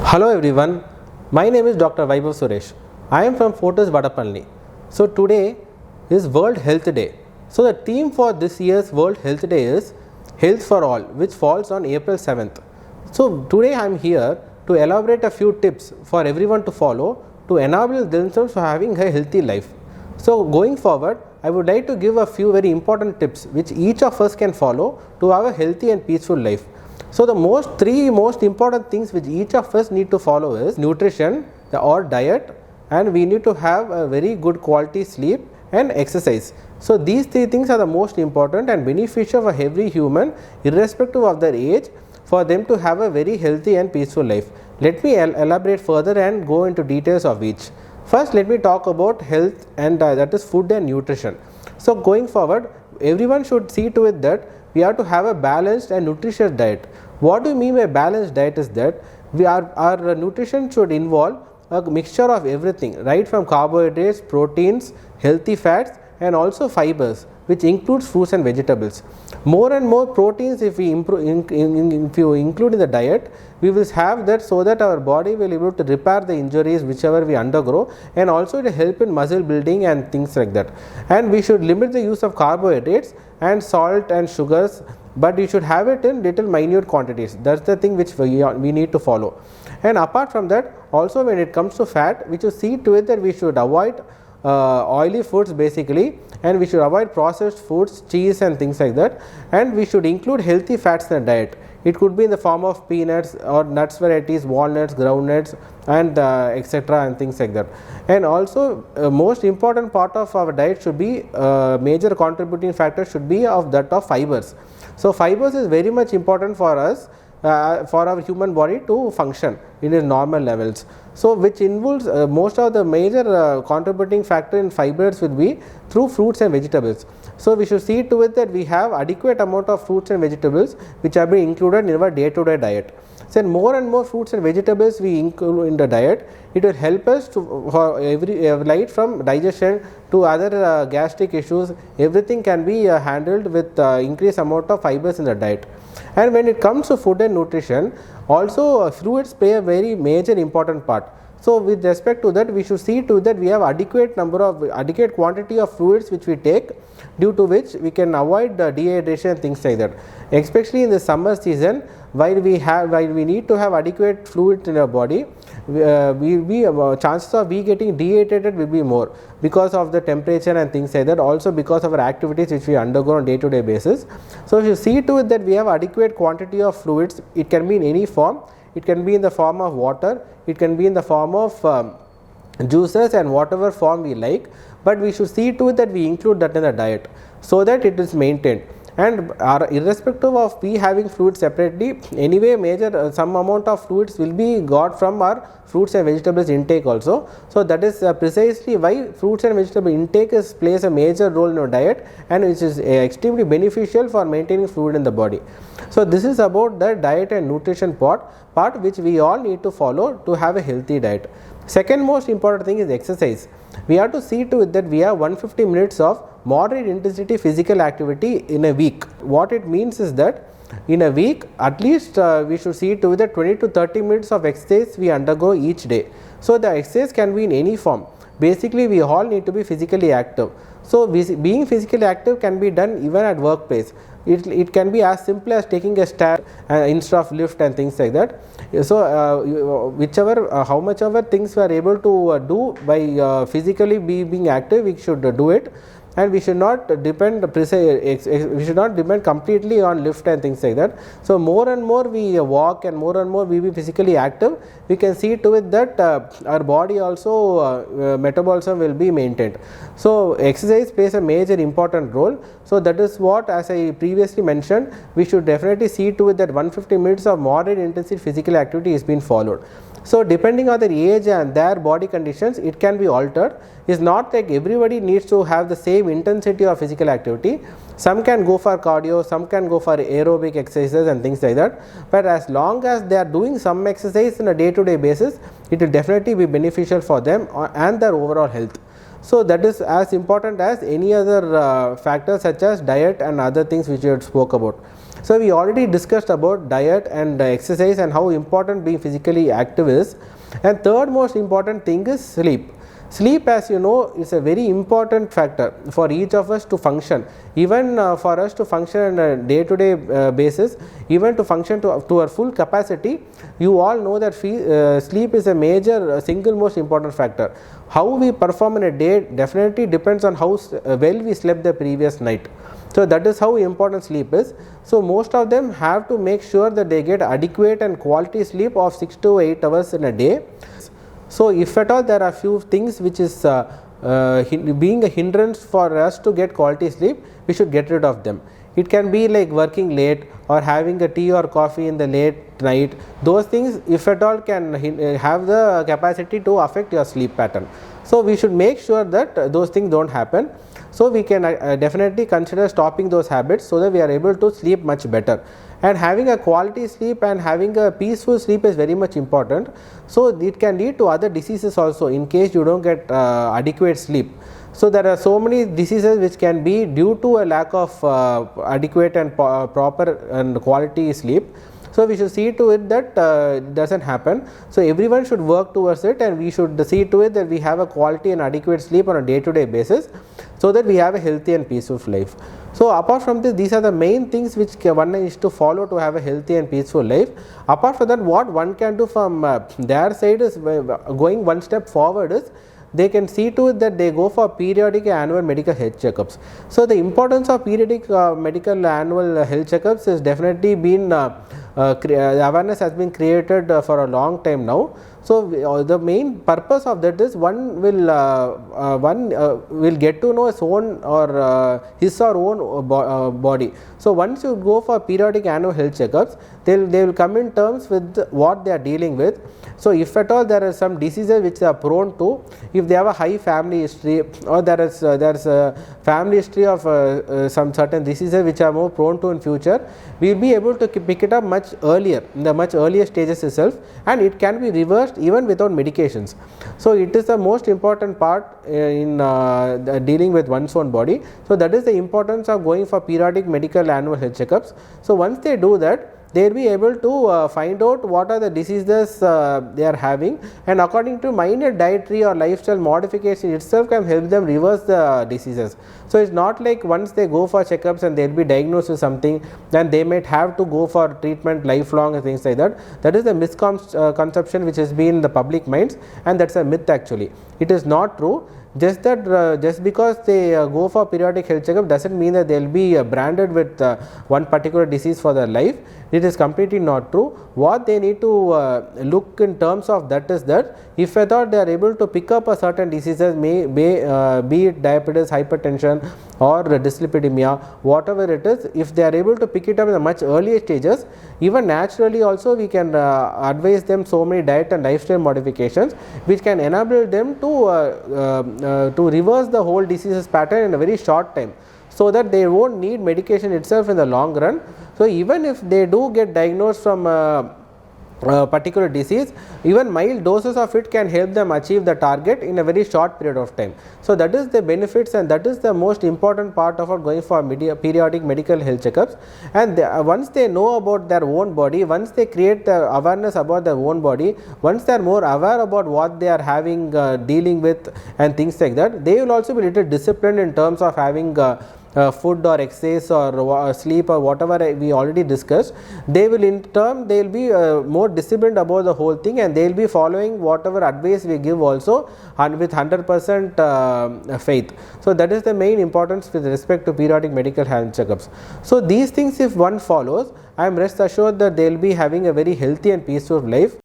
Hello everyone, my name is Dr. Vaibhav Suresh. I am from Fortis Vadapalli. So today is World Health Day. So the theme for this year's World Health Day is Health for All, which falls on April 7th. So today I am here to elaborate a few tips for everyone to follow to enable themselves for having a healthy life. So going forward, I would like to give a few very important tips which each of us can follow to have a healthy and peaceful life. So the three most important things which each of us need to follow is nutrition or diet, and we need to have a very good quality sleep and exercise. So these three things are the most important and beneficial for every human irrespective of their age, for them to have a very healthy and peaceful life. Let me elaborate further and go into details of each. First, let me talk about health, and that is food and nutrition. So going forward, everyone should see to it that we have to have a balanced and nutritious diet. What do you mean by balanced diet is that our nutrition should involve a mixture of everything, right from carbohydrates, proteins, healthy fats, and also fibers, which includes fruits and vegetables. More and more proteins if you include in the diet, we will have that, so that our body will be able to repair the injuries whichever we undergo, and also to help in muscle building and things like that. And we should limit the use of carbohydrates and salt and sugars, but you should have it in little minute quantities. That's the thing which we need to follow. And apart from that, also when it comes to fat, we should see to it that we should avoid oily foods basically, and we should avoid processed foods, cheese and things like that, and we should include healthy fats in the diet. It could be in the form of peanuts or nuts varieties, walnuts, groundnuts, and etc. and things like that. And also most important part of our diet should be major contributing factor should be of that of fibers. So fibers is very much important for us, for our human body to function in its normal levels. So which involves most of the major contributing factor in fibers will be through fruits and vegetables. So we should see to it that we have adequate amount of fruits and vegetables which are being included in our day-to-day diet. So more and more fruits and vegetables we include in the diet, it will help us to for every right from digestion to other gastric issues. Everything can be handled with increased amount of fibers in the diet. And when it comes to food and nutrition, also fruits play a very major important part. So with respect to that, we should see to that we have adequate quantity of fluids which we take, due to which we can avoid dehydration and things like that. Especially in the summer season, while we need to have adequate fluids in our body, chances of we getting dehydrated will be more because of the temperature and things like that, also because of our activities which we undergo on day-to-day basis. So if you see to it that we have adequate quantity of fluids, it can be in any form. It can be in the form of water, it can be in the form of juices and whatever form we like, but we should see to it that we include that in the diet so that it is maintained. And irrespective of we having fluids separately, anyway major some amount of fluids will be got from our fruits and vegetables intake also. So that is precisely why fruits and vegetable intake plays a major role in our diet, and which is extremely beneficial for maintaining fluid in the body. So this is about the diet and nutrition part which we all need to follow to have a healthy diet. Second most important thing is exercise. We have to see to it that we have 150 minutes of moderate intensity physical activity in a week. What it means is that in a week at least we should see to it that 20 to 30 minutes of exercise we undergo each day. So the exercise can be in any form. Basically we all need to be physically active. So being physically active can be done even at workplace. It can be as simple as taking a stair instead of lift and things like that. So how much ever things we are able to do by physically being active, we should do it. And we should not depend completely on lift and things like that. So more and more we walk and more and more we be physically active, we can see to it that our body also metabolism will be maintained. So exercise plays a major important role. So that is what, as I previously mentioned, we should definitely see to it that 150 minutes of moderate intensity physical activity is being followed. So depending on their age and their body conditions, it can be altered. It's not like everybody needs to have the same intensity of physical activity. Some can go for cardio, some can go for aerobic exercises and things like that. But as long as they are doing some exercise on a day-to-day basis, it will definitely be beneficial for them and their overall health. So that is as important as any other factors such as diet and other things which you had spoke about. So we already discussed about diet and exercise and how important being physically active is. And third most important thing is sleep. Sleep, as you know, is a very important factor for each of us to function. Even for us to function on a day-to-day basis, even to function to our full capacity, you all know that sleep is a major single most important factor. How we perform in a day definitely depends on how well we slept the previous night. So that is how important sleep is. So most of them have to make sure that they get adequate and quality sleep of 6 to 8 hours in a day. So if at all there are few things which is being a hindrance for us to get quality sleep, we should get rid of them. It can be like working late or having a tea or coffee in the late night. Those things, if at all, can have the capacity to affect your sleep pattern. So we should make sure that those things don't happen. So we can definitely consider stopping those habits so that we are able to sleep much better. And having a quality sleep and having a peaceful sleep is very much important. So it can lead to other diseases also in case you don't get adequate sleep. So there are so many diseases which can be due to a lack of adequate and proper and quality sleep. So we should see to it that it doesn't happen. So everyone should work towards it, and we should see to it that we have a quality and adequate sleep on a day-to-day basis, so that we have a healthy and peaceful life. So apart from this, these are the main things which one is to follow to have a healthy and peaceful life. Apart from that, what one can do from their side is going one step forward is they can see to it that they go for periodic annual medical health checkups. So the importance of periodic medical annual health checkups is definitely been the awareness has been created for a long time now. So the main purpose of that is one will get to know his own or his or own body. So once you go for periodic annual health checkups, they will come in terms with what they are dealing with. So if at all there are some diseases which they are prone to, if they have a high family history, or there is a family history of some certain diseases which are more prone to in future, we will be able to pick it up much earlier, in the much earlier stages itself, and it can be reversed even without medications. So it is the most important part in dealing with one's own body. So that is the importance of going for periodic medical annual health checkups. So once they do that, they will be able to find out what are the diseases they are having, and according to minor dietary or lifestyle modification itself can help them reverse the diseases. So it's not like once they go for checkups and they will be diagnosed with something, then they might have to go for treatment lifelong and things like that. That is the misconception which has been in the public minds, and that's a myth actually. It is not true. Just that just because they go for periodic health checkup doesn't mean that they will be branded with one particular disease for their life. It is completely not true. What they need to look in terms of that is that if at all they are able to pick up a certain diseases, be it diabetes, hypertension or dyslipidemia, whatever it is, if they are able to pick it up in the much earlier stages, even naturally also we can advise them so many diet and lifestyle modifications which can enable them to reverse the whole diseases pattern in a very short time, so that they won't need medication itself in the long run. So even if they do get diagnosed from a particular disease, even mild doses of it can help them achieve the target in a very short period of time. So that is the benefits, and that is the most important part of going for periodic medical health checkups. And once they know about their own body, once they create the awareness about their own body, once they are more aware about what they are having dealing with and things like that, they will also be little disciplined in terms of having food or exercise or sleep or whatever we already discussed. They will in turn, they will be more disciplined about the whole thing, and they will be following whatever advice we give also, and with 100% faith. So that is the main importance with respect to periodic medical health checkups. So these things if one follows, I am rest assured that they will be having a very healthy and peaceful life.